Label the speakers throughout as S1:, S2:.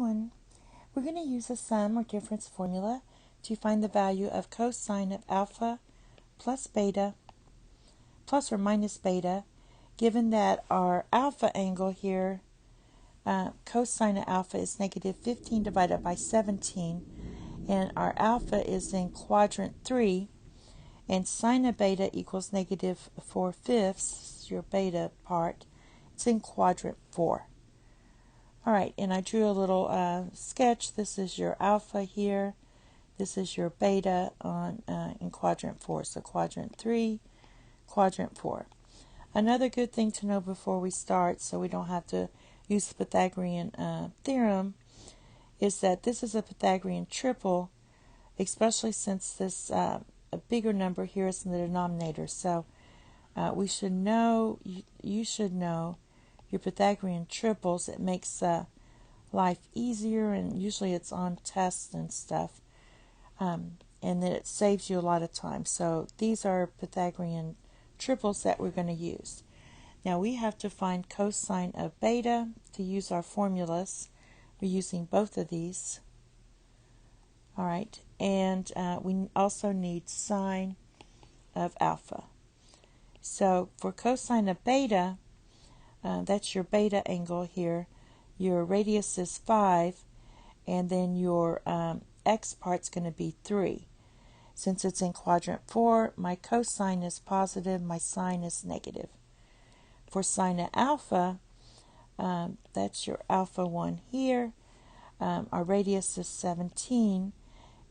S1: everyone. We're going to use a sum or difference formula to find the value of cosine of alpha plus beta plus or minus beta, given that our alpha angle here, cosine of alpha is negative 15 divided by 17, and our alpha is in quadrant 3, and sine of beta equals negative 4/5, your beta part, it's in quadrant 4. Alright, and I drew a little sketch. This is your alpha here. This is your beta on in quadrant 4. So quadrant 3, quadrant 4. Another good thing to know before we start, so we don't have to use the Pythagorean theorem, is that this is a Pythagorean triple, especially since this a bigger number here is in the denominator. So we should know, you should know your Pythagorean triples. It makes life easier, and usually it's on tests and stuff, and then it saves you a lot of time. So these are Pythagorean triples that we're going to use. Now we have to find cosine of beta to use our formulas. We're using both of these. Alright, and we also need sine of alpha. So for cosine of beta, that's your beta angle here. Your radius is 5, and then your x part's going to be 3. Since it's in quadrant 4, my cosine is positive, my sine is negative. For sine of alpha, that's your alpha 1 here. Our radius is 17,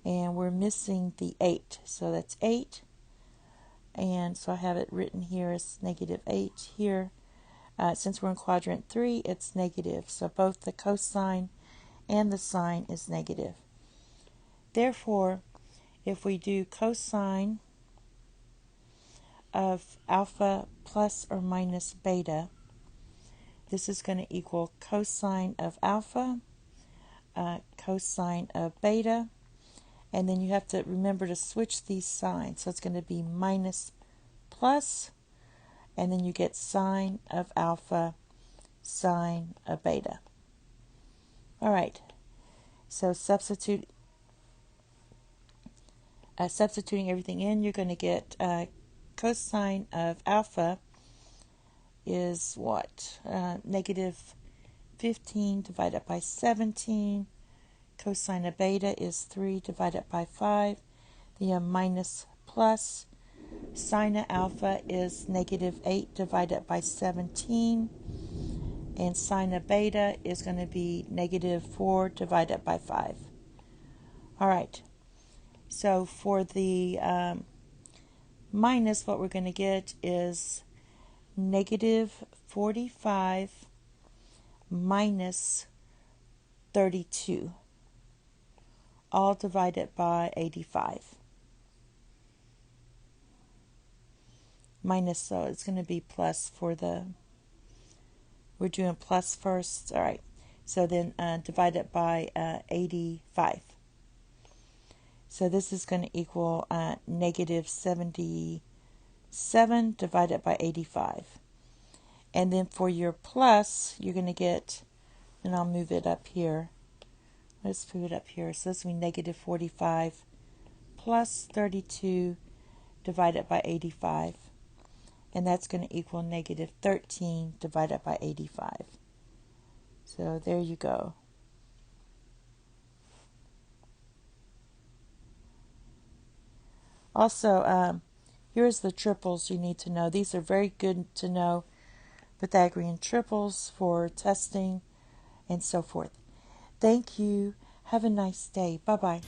S1: and we're missing the 8. So that's 8. And so I have it written here as negative 8 here. Since we're in quadrant 3, it's negative. So both the cosine and the sine is negative. Therefore, if we do cosine of alpha plus or minus beta, this is going to equal cosine of alpha, cosine of beta, and then you have to remember to switch these signs. So it's going to be minus plus, and then you get sine of alpha, sine of beta. Alright, so substituting everything in, you're going to get cosine of alpha is what? Negative 15 divided by 17. Cosine of beta is 3 divided by 5. Then you have minus plus. Sine of alpha is negative 8 divided by 17. And sine of beta is going to be negative 4 divided by 5. Alright, so for the minus, what we're going to get is negative 45 minus 32, all divided by 85. Minus, so it's going to be plus for the, we're doing plus first. All right, so then divided by 85. So this is going to equal negative 77 divided by 85. And then for your plus, you're going to get, and I'll move it up here. Let's move it up here. So this will be negative 45 plus 32 divided by 85. And that's going to equal negative 13 divided by 85. So there you go. Also, here's the triples you need to know. These are very good to know, Pythagorean triples for testing and so forth. Thank you. Have a nice day. Bye-bye.